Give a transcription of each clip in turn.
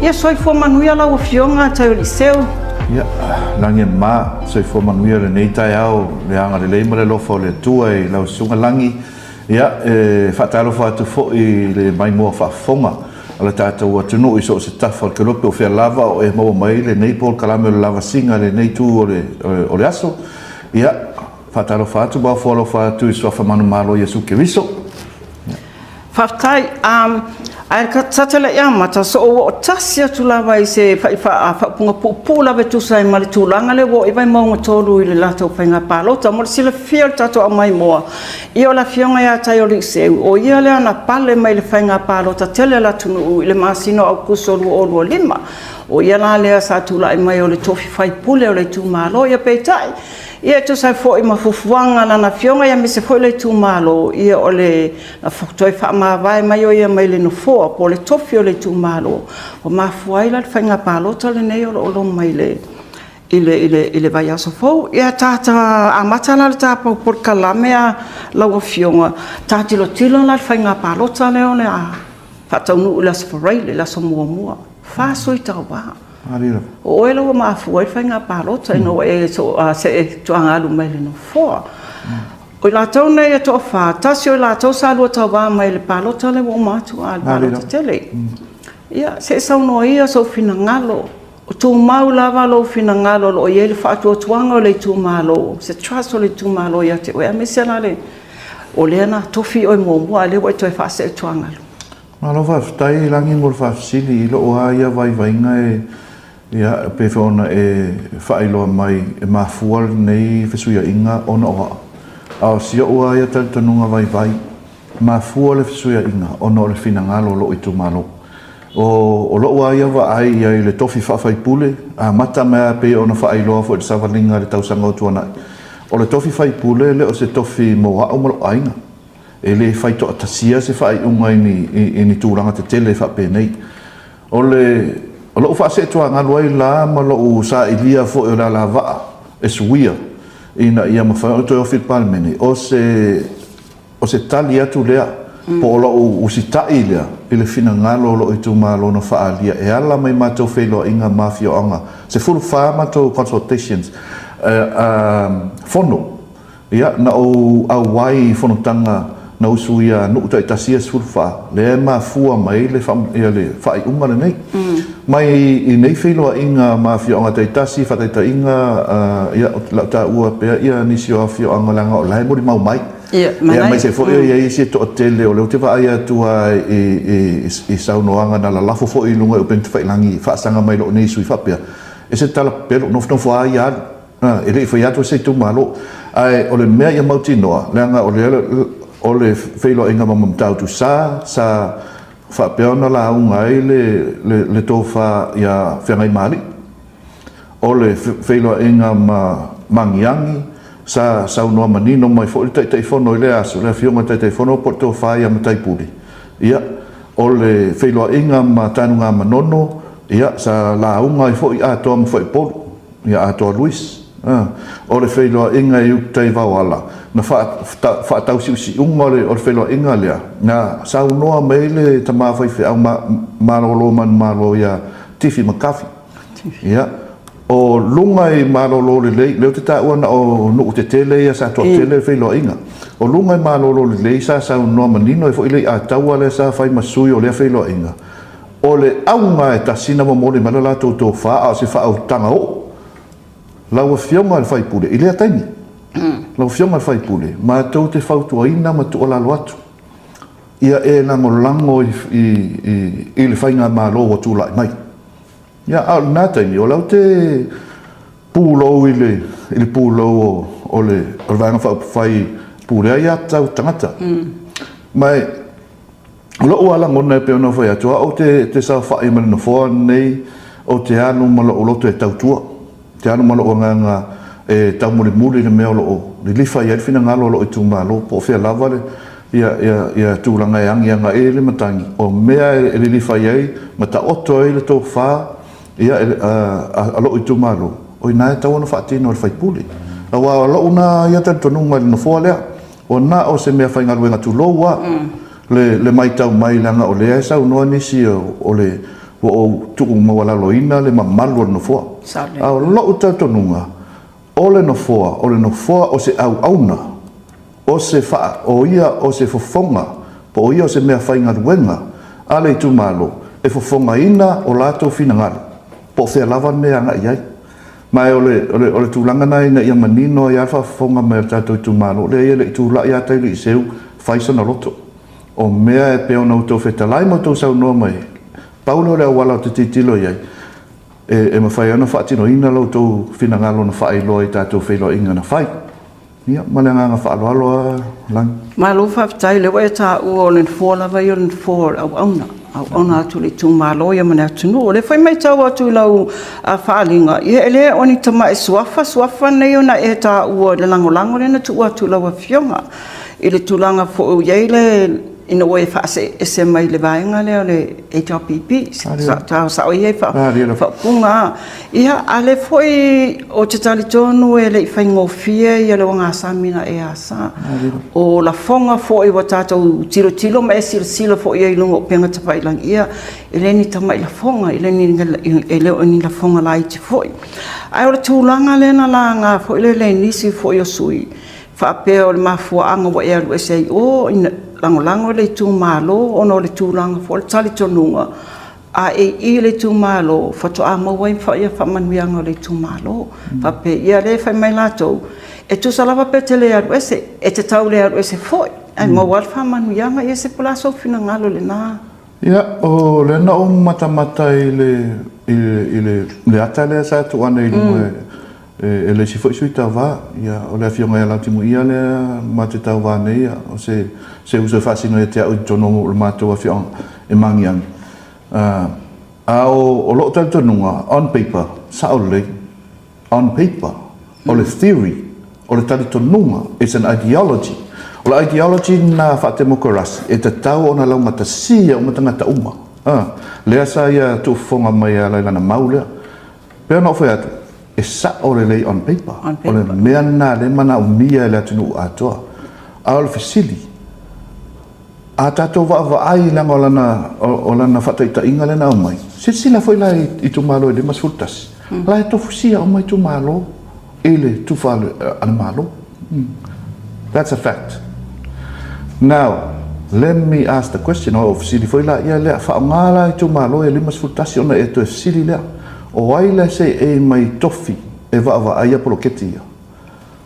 Ia soifua manuia lau fionga Taioaliiseu. Ia, langi ma soifua manuia le nei tai au le anga le leima le lofa o le tua i lau sunga langi. Ia, whaatalo whaatu fo'i le mai mua whaafonga. Ala tātou atunu i so se tafa ke lope o whea lava o e maua mai le nei pol kalame o le lava singa le nei tu o le aso. Ia, whaatalo whaatu bao whalo whaatu i swafa manu malo i asu ke riso. Whaftai, ai ka tatala ia mata so o tasi atu lava i se whaapunga pupu lava tu sai mali tūlanga le wo i vai maunga tolu i le lato whainga pālota mo le sila fia tato a mai moa i o la fionga ia Taioaliiseu o ia le ana pale mai le whainga pālota tele la tunu i le masino au kusolu o lua lima o ia la lea sa tula i mai o le tofi whai pule o le tū malo ia peitai ia tu sai fo i mafufuanga na fionga ia me se fo le tū malo ia o le na fotoi whaamawai mai o ia mai le no fo po le tofi o le tū malo o mafuai la whainga pālota le nei o lo mai le ile vai aso fo ia tata amata la tapa por kalame a lau fionga tatilo tilo la whainga pālota le o le a whataunu ula sfarai le la so mua fa so i tau ba o ela o mafuai whainga pālota no e so se tuanga alu mai le no fo o la tau nei e to fa tasi o la tau sa lu tau ba mai le pālota le o matu al pālota tele ia se sa no ia so fina ngalo o tu mau lava lo fina ngalo lo ia le fa tu tuanga le tu malo se trust o le tu malo ia te o me se la le o le na tofi o mo le o to fa se tuanga malo fa stai langi mo fa sili lo o ia vai nga ia pe fona e failo mai e mafual nei fesuia inga ona o a sia o ia tanunga vai mafual fesuia inga ona le fina ngalo lo i tu malo o lo wa ia va ai ia le tofi fa fai pule a mata me pe ona fa ai lo fo le savalinga le tausanga tu ana o le tofi fai pule le o se tofi mo wa o mo ainga e le fai to tasia se fai unga ni turanga te tele fa pe nei o lo fa se tu anga lo la ma lo sa ilia fo la lava e suia ina ia ma fa to fit palmeni o se talia tu lea po lo usita ilia ile fina ngalo lo itu malo no faalia e ala mai mato felo inga mafia anga se full farma to consultations fono ia na o awai fono tanga na usuia no uta tasia sulfa le ma fua mai le fam ele fai unga nei mai i nei felo inga mafia anga te tasi fa te inga ia la ta ua pe ia ni sio afio anga langa o lai mo mau mai ia mai se fo ia se to tele o le te va ia tua i saunoanga na la lafo fo i lunga o pente fai langi fa sanga mai lo nei sui fa pe e se tala pelo no fo ia ele fo ia to se tu malo ai o le mea ia mautinoa langa o le felo inga mamam tau tu sa fa pe ona la unga le to fa ia fengai mali o le felo inga mangiangi sa no manino mai fo te fono le aso le fionga te fono porto fa ia matai puli ia o le felo inga ma tanunga manono ia sa la unga fo ia to mo fo pol ia ato Luis o le felo inga i te vawala na fa tau si unga o le felo inga le na sa no mai le tama fa fe au malo malo ia tifi makafi ia o lunga i malolo le te ta ona o no te tele ia sa to tele felo inga o lunga i malolo le sa no manino e fo ile a taua le sa fai masui o le felo inga o le aunga e tasina mo le malala to fa a se fa au tanga o la o fionga fai pule ile atani la o fionga fai pule ma to te fautu ina ma to la loatu ia e na lango i le fainga malo o tu la mai ia al nata ni o laute pulo ile pulo o le vanga fai pule ia tau tangata mai lo ala ngona pe ona foi atua o te sa fai mal no fo nei o te anu malo o loto e tau tua te anu malo nga e tau muli le meo lo le lifa ia fina ngalo lo itu malo po fe lava le ia tu langa yang ele matangi o mea le lifa ia mata oto ele to fa ia a lo itu malo o ina tau ona fatino le fai puli awa lo una ia tanto nunga no fo le o na o se mea fai ngalo nga tu loa le mai tau mai langa o le sa no ni si o le o tuku mawala loina le mamalu no foa au lo tatonunga ole no foa o se auna o se fa o ia o se fofonga po ia o se mea fainga ruenga ale tu malo e fofonga ina o lato finangalo po se lava mea nga iai mai ole tulanga nai na ia manino ia fa fofonga mea tato tu malo le ia le tu la ia DailyLife faisa na loto o mea e peo na uto fetalai mo to sau no mai paulo le wala te titilo iai e mawhai ana whaatino ina lau tau whinangalo na whaai loa i tātou whilo inga na whai. Ia, malanga ngā whaaloaloa lang. Malo whaftai le wai tā ua o len fōla vai o len fōla au auna. Au auna atu le tū malo ia mane atu nu. O le whai mai tau atu lau a whaalinga. Ia ele oni tama e suafa nei o na e tā ua le langolango le na tu atu lau a fionga. I le tūlanga fo iei le ina o e whaase e se mai le vaenga leo le HRPP, sa o iei whapunga. Ia, ale foi o te tali tonu e le i whaingofie ia le wanga samina e asa. O la fonga fo i wa tātou tilo ma e sila fo ia i lungo penga tapailang ia, e le ni tamai la fonga, e le leo ni la fonga la iti foi. Ai o le tūlanga le na langa fo i le nisi fo i o sui. Whaapea o le mafuaanga wa ea lue sei o ina lango le tū malo ono le tūlanga fo le tali tonunga a i le tū malo whato a mawai whaia whamanuianga le tū malo whape ia le whai mai latou e tu salawa pe te le aru ese e te tau le aru ese foi ai mawal whamanuianga i ese pulaso fina ngalo le nā ia o le na o matamata i le ata le sa tu ana i lunga e le si foi sui tawa ia o le fionga ia Lautimuia le ma te tawa nei o se usa fasino e te au tono o le matou a fionga e mangiang o lo tantonunga on paper sa o le on paper o le theory o le talitonunga it's an ideology o le ideology na whatemokorasi e te tau o na lau matasia o matangata uma lea sa ia tu fonga mai a lailana maulea pea no whai atu e sa o le lei on paper o le mea na le mana umia le atunu atoa a o le fesili a tatou vaai langa o lana whataitainga lena o mai sila foi la i tu malo e le masfultasi la e tofusia o mai tu malo e le tu whale ana malo that's a fact now let me ask the question o fesili foi la ia lea whaongala i tu malo e le masfultasi ona e to e fesili lea o aile se e mai tofi e vaai a poloketi ia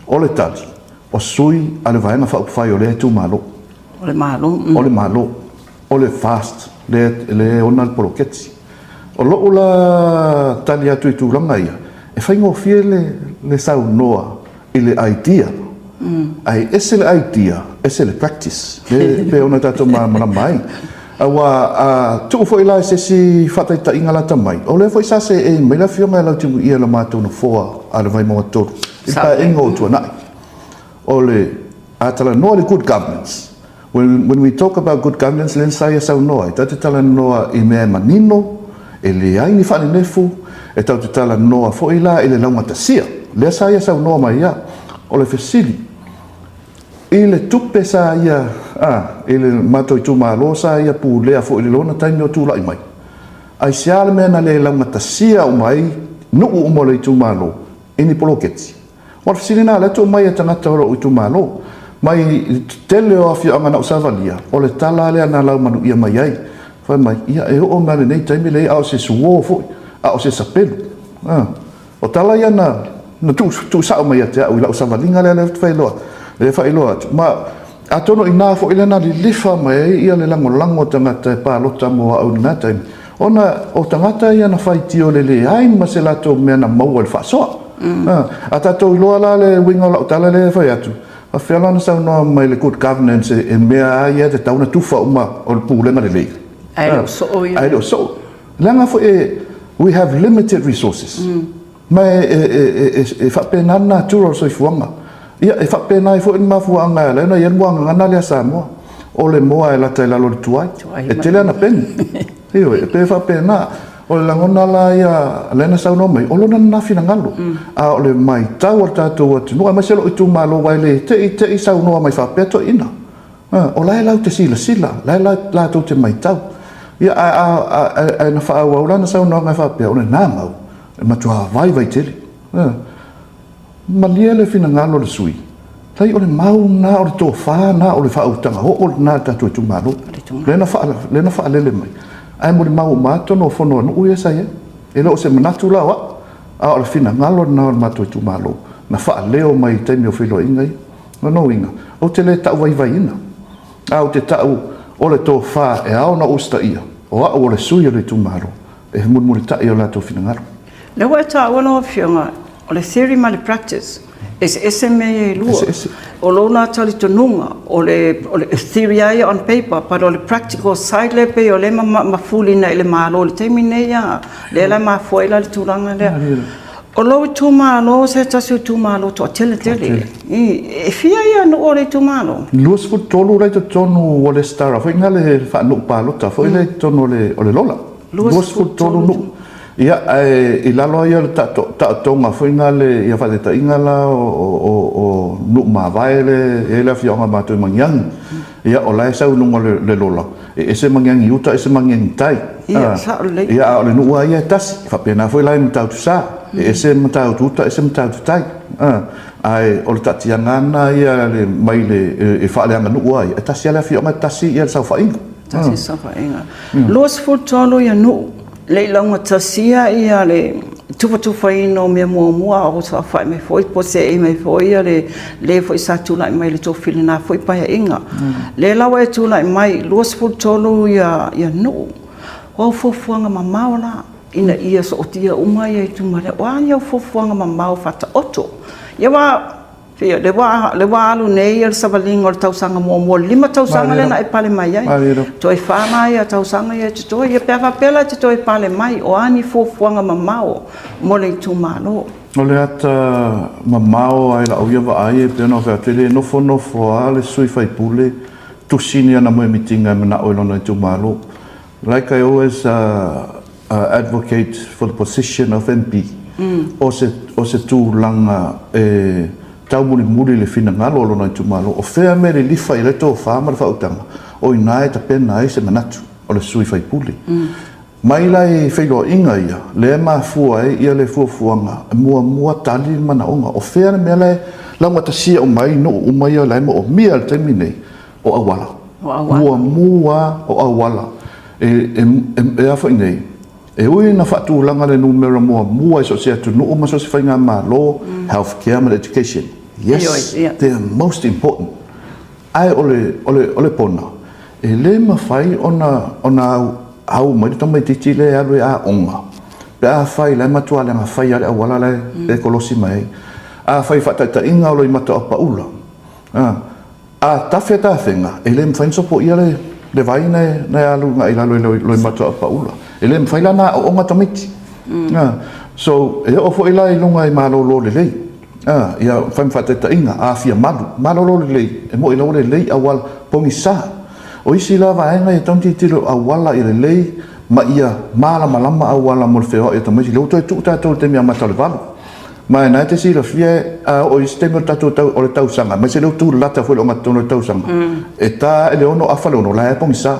o le tali o sui a le vaenga whaupwhai o le tu malo o le malo o le fast le ona le poloketi o loo la tali atu i tūlanga ia e whaingofie le sau noa i le idea ai ese le idea ese le practice le pe ona tato mana mai awa tu foi la se si fataita ingala tamai o le foi sa se e mai la fionga la tu ia la mato no foa ala vai mo to i pa ingo tu na o le atala no le good governance when we talk about good governance len sai sa no ai tata tala no i me manino e le ai ni fani nefu e tata tala no foi la ele la matasia le sai sa no mai ya o le fesili ile tupe sa ia ile mato i tu malo sa ia pu lea fo ile lona taimi o tu lai mai ai siale mena le la matasia o mai no o mo le tu malo ini poloketi o fisina le tu mai tanga toro i tu malo mai tele o afia anga na usavalia o le tala le ana la manu ia mai ai fa mai ia e o male nei taimi le au se suo fo au se sapelu o tala ia na tu sa mai te au la usavalinga le failo le failo ma atono ina fo ile na lifa mai ia le lango tangata pa lota mo au na time ona o tangata ia na faiti o le ai ma se la to me na mo el faso ata to lo la le winga la tala le fa atu a fela na sa no mai le good governance e me ia te tauna tufa uma o le pule le ai so langa fo we have limited resources mai e fa pena natural so ifuanga ia e whapena i fo in mafuanga le na yen wanga ngana le Samoa o le moa e lata i lalo le tuai e tele ana peni io e pe whapena o le langona la ia lena sauno mai o lona nafina ngalo a o le mai tau ar tātou atu nua mai selo i tu malo wai le te i saunoa mai whapeto ina o lai lau te sila lai lau te mai tau ia a na fa wa na sa no nga fa pe ona na mau ma tua vai tele ma lia le fina ngalo le sui tai ole mau na ole to fa na ole fa utanga ho ole na ta tu malo le na fa le mai ai mo mau ma to no fono no u sa ye e lo se manatu la wa a ole fina ngalo na ma tu malo na fa leo mai te mio filo ingai no inga o te le ta vai ina a o te ta o le to fa e ao na usta ia o a o le sui le tu malo e mo ta ia la to fina ngalo le wa ta wa no fionga o le theory ma le practice ese me lua o lona tali tonunga o le theory ai on paper but o le practical side le pe o le ma fuli na le malo le temine ya le la ma foi la le turanga le o lo tu malo se tasu tu malo to tele e fia ia no o le tu malo luas fu tolu le to tonu o le star foi ngale fa no palo ta foi le tonu o le lola luas fu tolu no ia e lalo ia ta tonga foi ngale ia fa ta ingala o no ma vai le la fionga ma to mangyang ia o la sa no le lola e se mangyang yuta ese mangyang tai ia o le no ia tas fa pena foi la mta tu sa e se mta tu ta ese mta tu tai ai o le tatianga na ia le mai le e fa le anga no ia tas ia la fionga tas ia sa fa inga tas sa fa inga los futolo ia no le longa tasia ia le tupa ino me mua o sa fa me foi po se e me foi le foi sa tu lai mai le to filina foi pa inga le lawa tu lai mai los fu tolu ia no o fo fuanga mamao la ina ia so tia umai e tu mare wa ia fo fuanga mamao fata oto ia wa fia le wa alu nei el savaling or tausanga mo lima tausanga le na e pale mai ai toi fa mai a tausanga ia toi ia peva pela toi pale mai o ani fofuanga mamao mo le tu malo o le ata mamao ai la o ia va ai pe no fa tele no fo ale sui fai pule tu sini ana mo mitinga na o lona tu malo like I always advocate for the position of MP o se tu langa tau muri le fina ngalo lona tu malo o fea me le lifa i le to fa ma fa utanga o ina e ta pena ai se manatu o le sui fai puli mai lai feilo inga ia le ma fu ai ia le fuanga mua tali mana onga o fea me le la ma ta sia o mai no o mai la mo o mia te mine o awala mua o awala e afa nei e ui na fatu langa le numero mua so se tu no ma so se fa nga malo healthcare and education. Yes, they are most important. Ai ole pona. E le mawhai ona au mai tamai titi le alwe a onga. Pe a whai le matua le ngawhai ale awala le kolosi mai. A whai whataita inga o loi mata o paula. A tawhenga. E le mwhain sopo ia le vai nei alu nga ila loi mata o paula. E le mwhai lana o onga tamiti. So e ofo ila i lunga i malolo le lei. Ia whaimwhateta inga, a fia malolo le lei, e mo ila o le lei awal pongi sa. O isi la vaenga e taunti tiro awala i le lei, ma ia malama awala mo le wheo e tamiti. Leo toi tuk tātou te mea mata le valu. Ma e nai te si la fia, o isi te mea tātou o le tausanga, ma se leo tu lata fwele o ngatono le tausanga. E tā e leo no awha leo no la e pongi sa.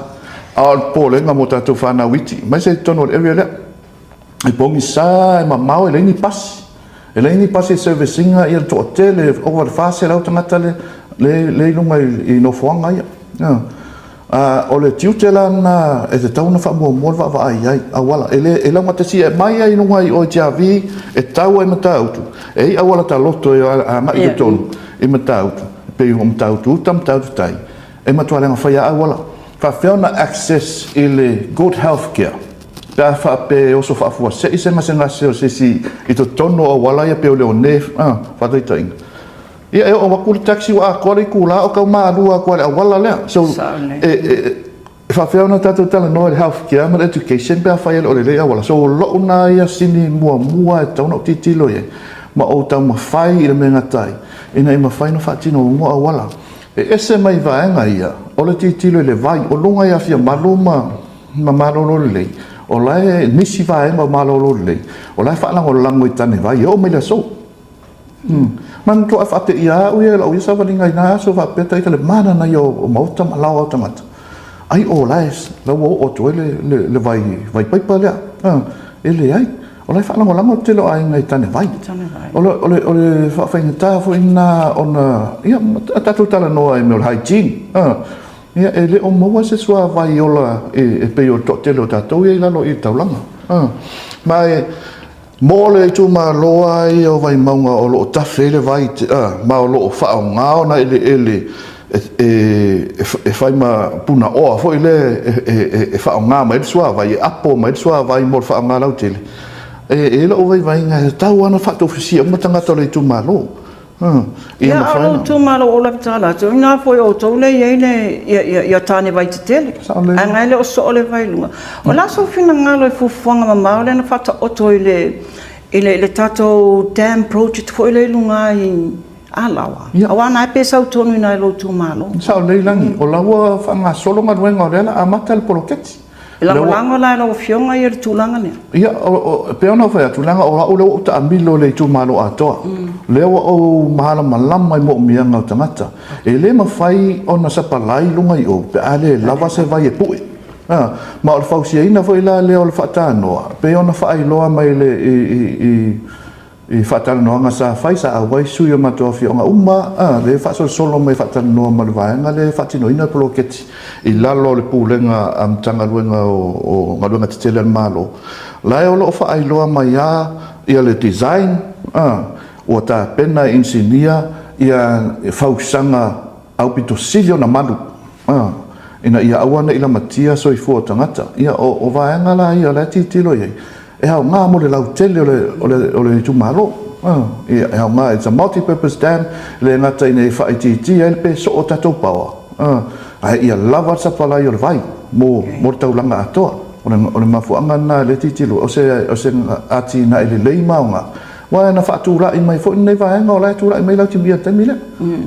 A po le nga mo tātou whana witi, ma se tono le area lea. E pongi sa e ma mau e leini pasi. E leini pasi servicinga i to hotel e over fase la tangata le lunga i no fuanga ia. O le tiutela na e te tauna fa mo va ai awala e la mata si e mai ai lunga i o javi e tau e mata autu. E awala ta loto e a mai e tonu e mata autu. Pe o mata autu tam tau tai. E matua le fa ia awala. Fa fauna access ile good healthcare. Da fa pe o so fa fu se se ma se na se si i to tono o wala ia pe o le ne fa dai tai ia e o wa ku taxi wa ko le ku la o ka ma lu ko le wala le so fa fe ona tatu tala no healthcare and education pe fa ia o le wala so lo una ia sini mua e tono titilo ye ma o ta ma fai i le menga tai ina ma fai no fa tino mo wala e ese mai va nga ia o le titilo le vai o lunga ia fia maluma ma malolo le o lai nisi vai ma malolo le o lai fa la o lango i tane vai o me la so man to fa te ia o ia la o sa valinga ina so fa peta i le mana na yo o mauta ma lawa tamata ai o lais la o to le vai paipa le ele ai o lai whaalango lango te lo ai ngai tane vai ole whaafenga tā fo ina ona ia tatu tala noa e meo hygiene ia e le o maua se sua vai ola e peo to te lo tātou ia lalo i taulanga mai mole tu ma loa i o vai maunga o lo tawhi le vai ma o lo whao ngao na ele e fai ma puna oa fo ile e whao ngā mai sua vai e apo mai sua vai mol whao ngā lau tele e lo vai nga tau ana whakta ofisia ma tangata le tu ma lo ia alo tu ma lo Ola Pepelo tu ngā foi o tau le ia tāne vai te tele a ngai le o so o le vai lunga o la so fina ngā lo e fufuanga ma mao le na whata oto ile tato dam project foi le lunga i alawa awana e pesa utonu ina lo tu ma lo sao le langi o lawa whanga solo ngā ruenga o lela a mata le poloketi lango la lo fionga i tulanga ne ia pe ona fa tulanga o lo ta ambilo le tu malo atoa le o mahala malama i mo mianga o tangata e le mafai ona sapalai lunga i o pe ale lava se vai e pui ma o fausia ina foi la le o fatano pe ona fai loa mai le i fatano no nga sa fai sa wai suyo mato fionga le fa solo mai fatano no malvaenga le fatino ina poloketi i lalo le pulenga am tanga luenga o ngaluenga tele malo la o lo fa ai loa mai ia le design o ta pena engineer ia fausanga au pito silio na malu ina ia awana ila matia so i fu tangata ia o vaenga la ia le titilo ia e hau ngā mo le lau tele o le tu malo ia hau ngā it's a multi-purpose dam le ngata ina i whaititi e le pe so o tatou pawa ai ia lava sa palai o le vai mo taulanga atoa o le mafuanga na le titilo o se ati na ele lei maunga wa na fatura i mai fo nei vaenga o la tura i mai Lautimuia tamile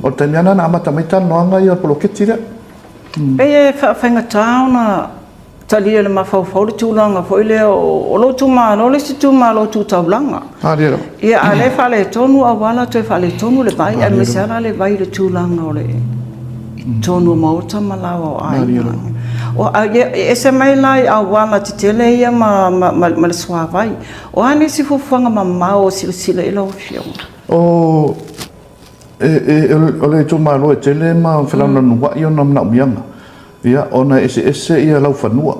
o tamiana na amata mai tanoanga ia poloketi le e whaafenga tauna talia le mafau le tūlanga fo ile o lo tuma no le si tuma lo tu taulanga ia ale fale tonu awala te fale tonu le vai e mesara le vai le tūlanga o le tonu mauta malawa o ai o e se mai lai awala te tele ia ma le swa vai o ani si fufuanga ma o sila ila o fiong o le tuma lo e tele ma felana nuwa i ona na mianga ia ona ese ia lau fanua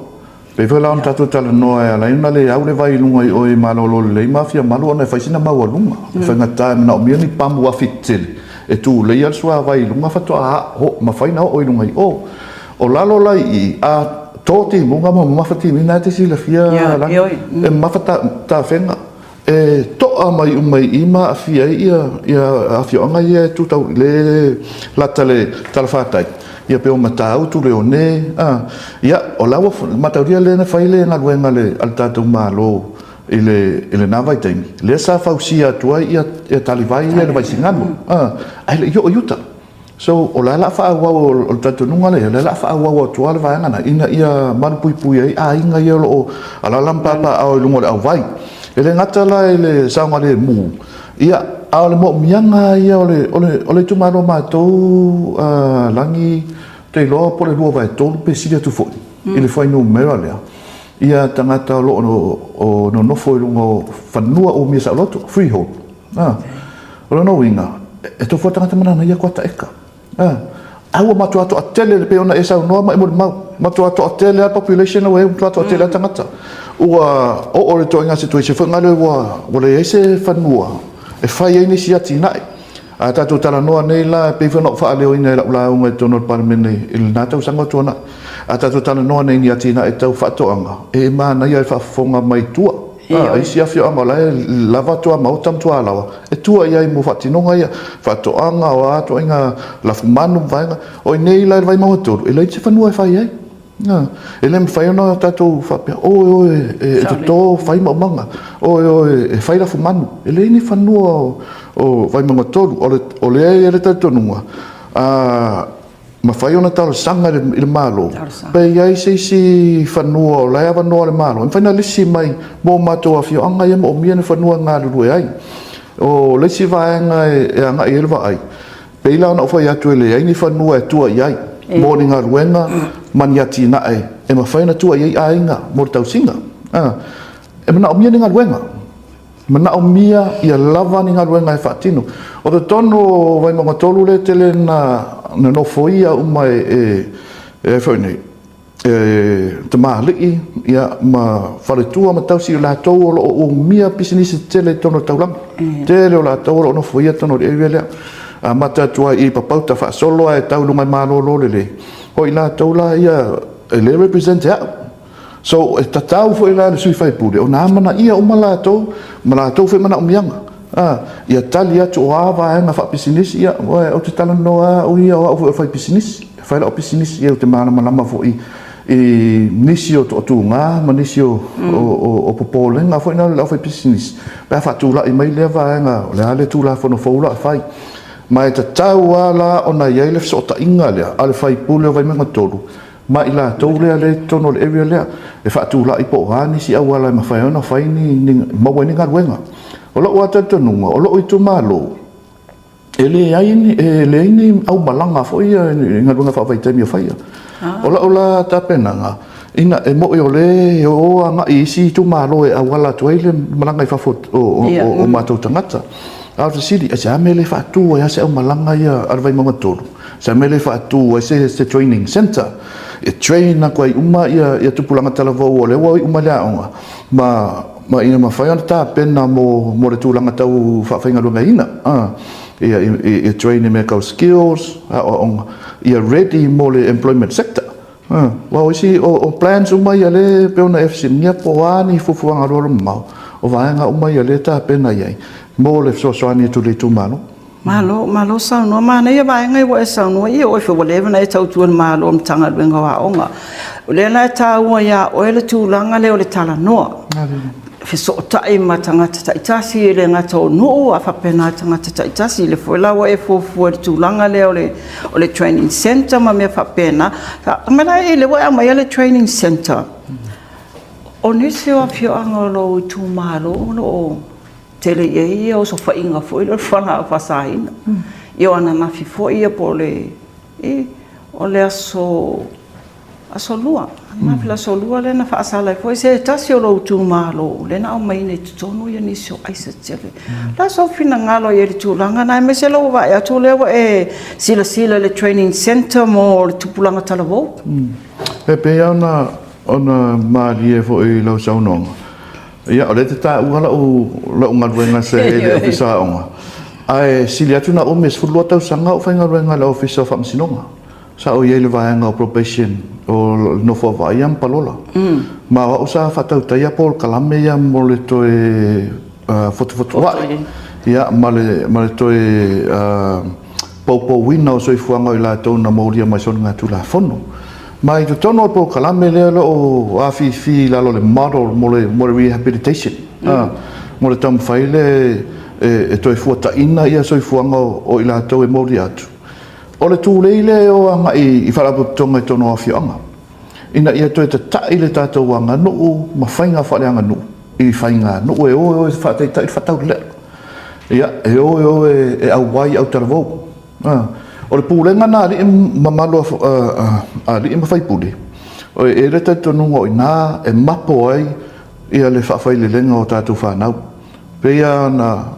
pe vela on tatu tala noa la ina le au le vai lunga i oi malolo le mafia malo ona faisina maua lunga fanga ta na mi ni pamu afitel e tu le ia sua vai lunga fato ho ma faina o lunga i o lalo lai i a toti munga ma mafati mina te sila fia la e mafata ta fenga e to mai ima afia ia afia anga ia tu tau le la tale talfatai ia pe o matau tu leone ia o lawa matauria le na faile na luenga le al tatu malo ile na vai taimi le sa fausia tua ia talivai ia vai singano ai le yo yuta so o la fa wa o tatu nunga le la fa wa tua le vai ngana ina ia man pui ai inga ia lo ala lampa pa au lungo au vai ele ngata la ele sanga le mu ia ao le mo mianga ia ole tu malo matou langi te lo po le lua vai tolu pe silia tu foi ele foi no mera le ia tangata lo no foi lungo fanua o misa loto freehold o no winga e to fota tangata mana ia kota eka au matou ato atele pe ona esa no ma matou ato atele a population o matou ato atele tangata o le toinga situation foi ngale wa le ese fanua e fai ai nisi ati nai a tatu tala noa nei la pe whanau wha leo ina la unga tono parmene il nata usanga tona a tatu tala noa nei ni ati nai tau whatoanga e mana ia whafonga mai tua ai si afio anga la lava tua mautam tua lawa e tua ia i mo whatinonga ia whatoanga o ato inga la fumanu vaenga o nei la vai mautoru e lai te whanua e fai ai e le fai ona tatu fapia e to fai manga e fai la fumanu e le ni fanua o vai manga tolu o le ele tatu nunga ma fai ona talo sanga il malo pe ai si fanua o la no le malo fai na lisi mai mo mato afio anga ia mo mia fanua nga lu ai o le si vai nga e anga ele vai pe la ona fai atu ele ai ni fanua e tua ai morning ruenga maniati na e mawhaina tua i ainga mo tau singa e mana o mia ni ngā ruenga mana o mia ia lava ni ngā ruenga e whaatino o te tono vai mga tolu le tele na no foia uma e whainei te mahaliki ia ma wharetua ma tausi o lātou o mia pisinisi tele tono taulanga tele o lātou o no foia tono re ewe lea mata tua i papauta whaasolo e taulunga mālolo le hoi lātou la ia le represent ea so e tatau fo ila le sui fai pule o nā mana ia uma lātou ma lātou fai mana umianga ia tali atu o awa e ngā whapisinisi ia o te tala noa o ia o fai pisinisi fai la o pisinisi ia o te mana malama fo i nisi o tu ngā ma nisi o popolenga fo ina la fai pisinisi pēr whatula i mai lea vaenga le ale tūla fono foula a fai ma e tatau ala o na iei le so ta inga lea ale fai pule o vai menga tolu ma i la tau lea le tono le area lea e whaatula i po gani si au ala i mawhai ona whai ni maua ni ngā ruenga o lo ua tatanunga o lo i tu malo e le aini au malanga fo ia ngā ruenga whawai taimi o whaia o la tapenanga ina e mo o le o anga i si tu malo e au ala tuaile malanga i whafot o mātou tangata au te siri a se amele whaatua ia se au malanga ia arvai mamatoro se amele whaatua se training center e train na koe uma ia tupulanga talavau o le ua uma lea onga ma ina mawhai ana tā pena mo le tūlanga tau whawhainga runga ina ia train me kau skills onga ia ready mo le employment sector wa isi o plans uma ia le peona FC nia poani fufuanga rolo mau o vaenga uma ia le tā pena iai mo le sosoani tu le tu malo sa no mana ia vai ngai wa sa no ia o fo le na tau tu malo mtanga lenga wa onga le na tau ia o le tu langa le o le tala no fe so tai matanga tai tasi le nga to no a fa pena tanga tai tasi le fo la wa e fo tu langa le o le training center ma me fa pena ma na ile wa ma le training center o ni se o fio angolo tu malo no tele ia o so whainga fo i le whana a whasaina. Ia ana na fi fo ia po le o le aso lua. Na fi la so lua le na whaasala fo i se tasi o lo tu malo le na o mai nei tutonu ia nisi o aisa tele. La so fina ngalo ia le tūlanga na me se lo wa ia tu lewa sila le training center mo le tupulanga talavou. E pe ona maari e fo i lau saunonga. Ia o le te tā ua la unga ruenga se le ofisa onga. Ai sili atu na o mes fulua tau sanga o whainga ruenga la ofisa o whamsinonga. Sa o iei le vaenga o probation o nofo vai am palola. Ma wa usa whatau taia pol kalame ia mo le toe fotu wai. Ia ma le toe popo wina o soifuanga o la tau na mauria mai son ngā tula fono. Mai tu tono po kalame le o afi la le model mo le rehabilitation mo le tam faile e toi fuata ina ia soi fuanga o ila to e mori atu o le tu leile o anga i fala tonga tono afi anga ina ia toi te tai le tato wanga no ma fainga fale anga no i fainga no o fa tai fatau le ia e au wai au tarvo o le pulenga na li mamalo li ma fai pule o e le tato no ina e mapo ai ia le fa fai le lenga o tatu fa nau pe ia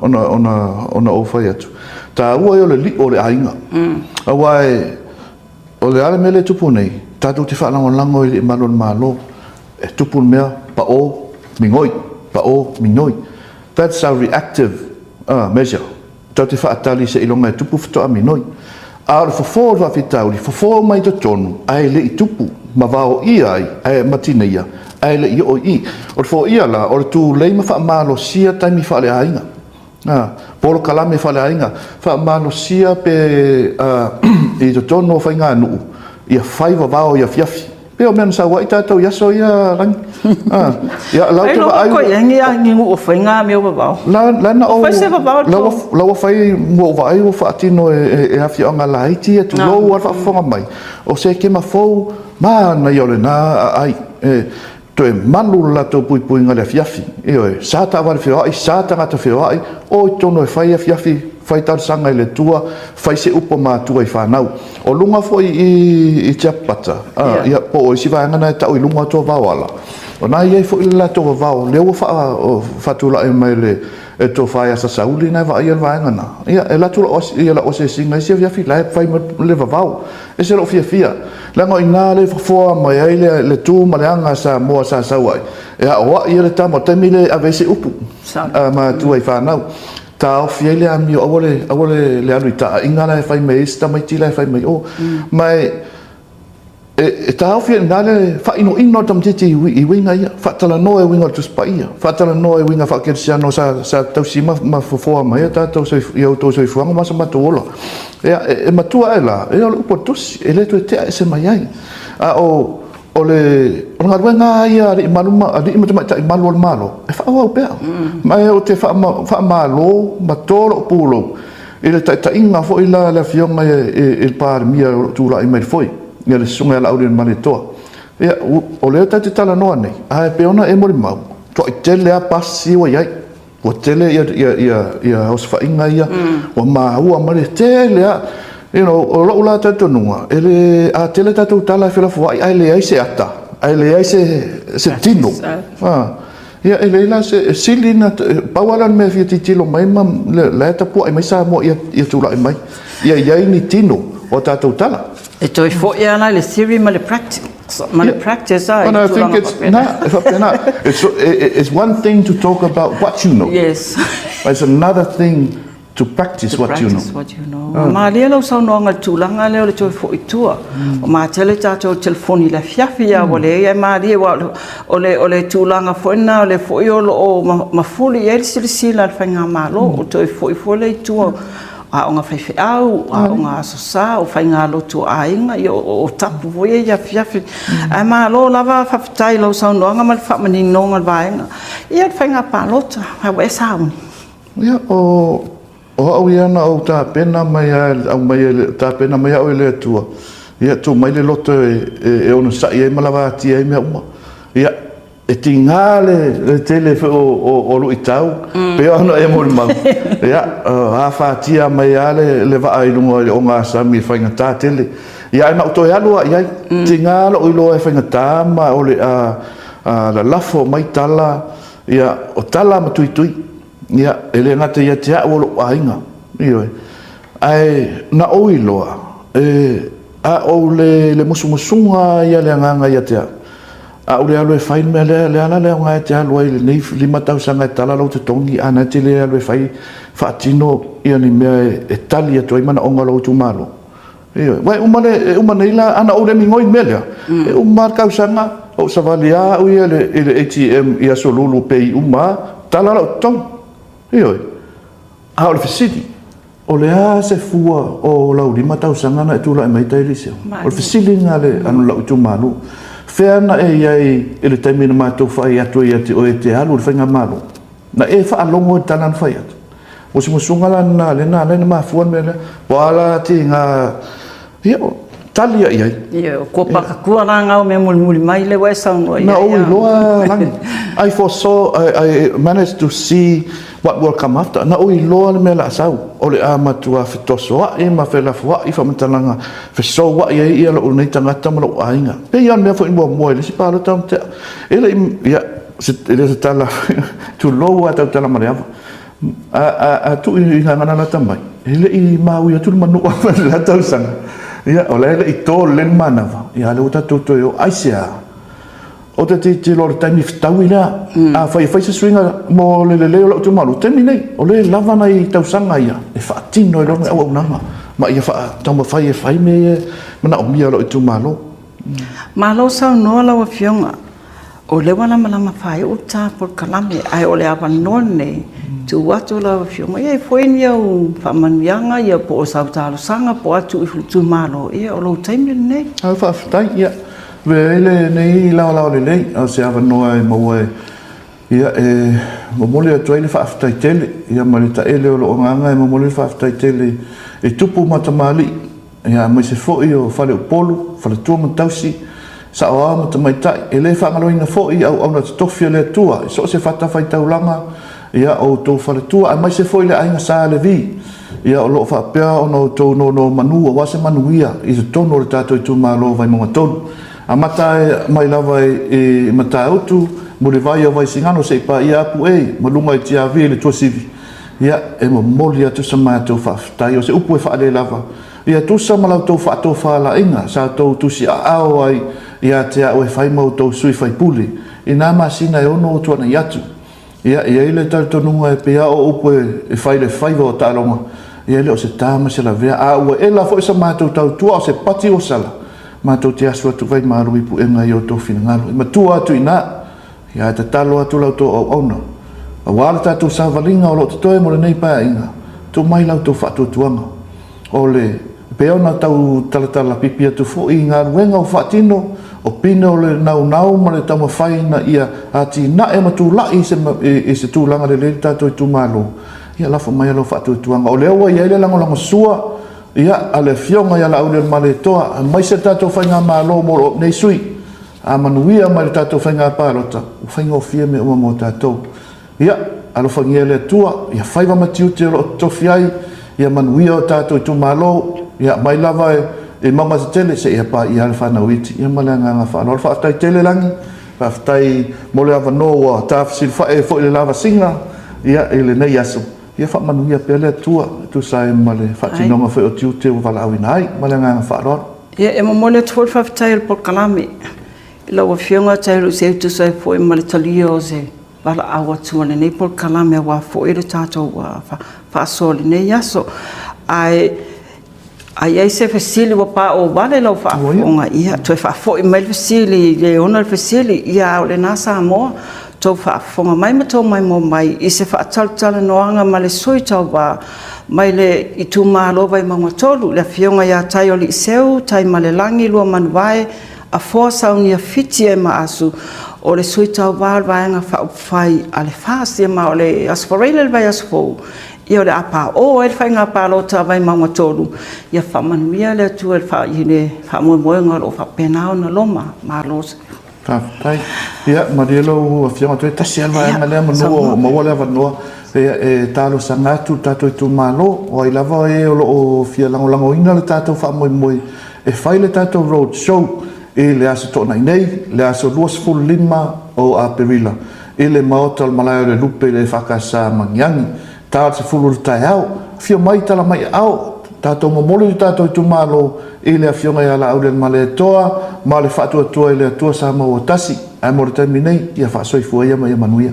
ona o fai atu ta ua o le li o le ainga awai o le ale mele tupu nei tatu te fa lango i le malo e tupu mea pa o minoi that's a reactive measure tatu fa atali se ilonga tupu fto a minoi a fofo va fitauli fofo mai to tonu ai le tupu ma va i ai matina ia ai le o i o fo ia la o tu le ma fa malo sia taimi fa le ainga polo kalame fa le ainga fa malo sia pe i to tonu fa inga nu ia fai va o ia fiafi pe o men sa wa ita to ia so ia lang ia la to ai ko ia ngi o fa inga me o va la na o la fai mo va ai o fa tino e afi anga la iti tu lo wa fa fonga mai o se ke ma fo ma na yo le na ai to e malu la to pui nga le fiafi e sa ta va fio ai sa ta ngata fio ai o tono e fai fiafi fai tau sanga le tua fai se upo ma tua I whanau o lunga foi I te apata ia po o si vangana tau I lunga to vawala o nā iei foi la to vau leo fatula e mai le e to fai asa sauli na va ia vangana ia e la tula os ia la os e singa se via fila fai le vau e se lo fia langa ina le fo mai ai le tu ma le anga sa mo sa wai e o ia le tamo temile ave se upu ma tu ai whanau ta fia le ami ole le alu ta ingana e fai mai sta mai tila e fai mai o mai e ta fia ngale fa ino tam titi I winga ia fa tala no e winga tu spaia fa tala no e winga fa kersiano sa tausima ma fo mai ta to so ia to so fuanga ma sa matola e matua ela e o potus e le to te se mai ai o ole nga wenga ia ri maluma ri mata ta malo e fa o pe mai o te fa malo matolo pulo ele ta inga fo ila la fionga il par mia tu la I mai foi ia le sunga la aurin manitoa ia o le ta te tala noa nei a pe ona e mori mau to I tele a pasi o iai o tele ia os fa inga ia o ma ua mare tele a o lo la ta tonua ele a tele ta tu tala fela fo ai le ai se ata ai le ai se tino ia ele la se silina pawalan me fi titilo mai ma le ta pu ai mai sa mo ia tu la mai ia ni tino o ta tu tala e toi fo ia na le theory ma le practice ai and I think it's one thing to talk about what you know yes it's another thing to practice what you know ma le lo sa no ngal tulanga le toi fo itua o ma tele ta to telefoni la fiafia wole e ma ri ole tulanga fo na le fo yo lo ma fuli e sila fanga malo o toi fo le itua a onga fai au a onga sosa o fai ngā lotu ainga o tapu voe ia fiafi a ma lo lava fafitai lo sau noanga ma le whamani nonga vaenga ia fai ngā pālota a we sauni ia o au iana o tā pena mai au mai tā pena mai au le tua ia tu mai le loto e ono sai e malava tia e mea uma ia e tingale le tele o lu itau pe ono e mo mau ia a fatia mai ale le va ai lungo o nga sami fainga ta tele ia ma to ya lu ia tingalo o lo e fainga ta ma o le la lafo mai tala ia o tala ma tui ia ele ngata ia tia o lo ainga io ai na o iloa a o le musunga ia le nganga ia tia a ule alo e fai me le ala le nga te alo e nei lima tau sanga tala lo te tongi ana te le alo e fai fatino ia ni me e tali atu ai mana onga lo tu malo io wai umane ila ana ule mi ngoi mele e umar kau sanga o savalia o ia le ATM ia solulu pei uma tala lo tong io a o city o le a se fua o la lima tau sanga na tu la mai DailyLife o city ngale anu lo tu malo Fena e iai ele taimina mātou whai atu e ati o e te alu whainga malo. Na e wha alongo e tanan whai atu. O si musunga lana lena maafuan me le. Wala ti ngā talia iai. Ia, ko pakakua rā ngau me muli mai le wai saunua. Na o iloa langi. I foresaw, I managed to see what will come after. Na o iloa le me la asau. O le a matua fitoso wa e ma whelafu wa i whamatalanga. Fiso wa i ia lo unei tangata ma lo ainga. Pe ian mea fo inua moe le si pālo tau te. Ele ia, ele se tala tu loa tau tala mareawa. A tu i ngana la tamai. Ele i mau ia tu manua la tau sanga. Ia, o le i tō len manawa. Ia le uta tūtoi o aisea. O te lor taimi fitau i lea. A whai se swinga mo le o lau tu malu. Temi nei, o le lava nei tau sanga ia. E whaatino i longa au au nanga. Ma ia tauma whai e whai me mana o mia lau tu malu. Malo sau noa lau a fionga. O le wana malama whai o tā por kalame. Ai o le awa none. Tu watu lau a fionga. Ia e fwene au whamanuianga. Ia po o sau tālo sanga. Po atu i tu malo. Ia o lau taimi nei. Au whaafitai, ia. Vele nei lao le lei. Au se awa noa e maua e. Ia e mamole atu ai le whaafitai tele. Ia malita ele o lo nganga e mamole le whaafitai tele. E tupu matamali. Ia mai se foi o whale o polu. Whale tua matausi. Sa o ama ta mai tai. E le whangaloinga foi au na tofia le tua. E so se whata whai taulanga. Ia o tō whare tua. A mai se foi le ainga sa le vi. ia o lo fa pea ono to no manu wa se manuia i to no tato tu malo vai mo ton amata mai lava e mata utu mo le vai o vai singano se pa ia pu e mo lunga i tia vile to sivi ia e mo molia tu sama to fa tai o se upu e fa le lava ia tu sama la to fa la inga sa to tu si ao ai ia te o e fai mo to sui fai puli ina masina e ono to na yatu ia ile tato nunga e pea o upu e fai le fai vo talonga ia le o se tama se la vea a ua e la fo isa mātou tau tua o se pati o sala mātou te asua tu vai maru i pu e ngai o tō whina ngalo i matua atu ina ia te talo atu lau tō au auna a wāle tātou sāwalinga o lo te toe mo le nei pāia inga tō mai lau tō whātou tuanga o le peona tau talatala pipi atu fo i ngā ruenga o whātino o pina o le nau ma le tama whaina ia ati na e matu lai se tūlanga le le tātou i tū mālo ia lafa mai alo fatu tuanga o lewa ia ile lango sua ia ale fionga ia la ule male toa mai se tato fainga malo mo nei sui a manuia mai tato fainga palota o fainga fie me o mo tato ia alo fangia le tua ia faiva matiu te lo tofiai ia manuia o tato tu malo ia mai lava e mama se tele se ia pa ia alfa na witi ia malanga nga fa no fa tai tele langi fa tai mo le ava no wa tafsil fa e fo le lava singa ia ele nei aso ia fa manuia pele tua tu sai male fa tinonga fa o tiu te vala awinai male nga fa ro ia e mo le tol fa tail por kalame lo wa fionga tail se tu sai fo male talio se vala awa tu le nei por kalame wa fo e tato wa fa soli nei yaso ai se fasili wa pa o vale lo fa fonga ia tu fa fo mai fasili le ona fasili ia o le nasa mo tau whaafonga mai mato mai mo mai i se whaatalutala noanga ma le soi tau wā mai le i tū mālo vai maunga tolu le fionga ia Taioaliiseu tai ma le langi lua manuae a fōa sauni a fiti e ma asu o le soi tau wā vaenga whaupwhai a le whaasia ma o le aspareile le vai asfou ia o le apa o e le whainga pālo ta vai maunga tolu ia whamanuia le atu e le whaamuemoenga o whapenao na loma mālo se tai ia marielo fianga tu tasi alva e male mo mo wala vanua e talo sangatu tato tu malo o i lava e o fia lango ina le tato fa moi e faile tato road show e le aso to nei le aso luas full lima o a perila e le maotal malai le lupe le fakasa mangiangi ta se full tai au fia mai tala mai au tato mo mole tato tu malo e le afionga ia la aule male toa male fatu tua ile tua sa mo tasi ai mo terminei ia fa soi foi ia mai manuia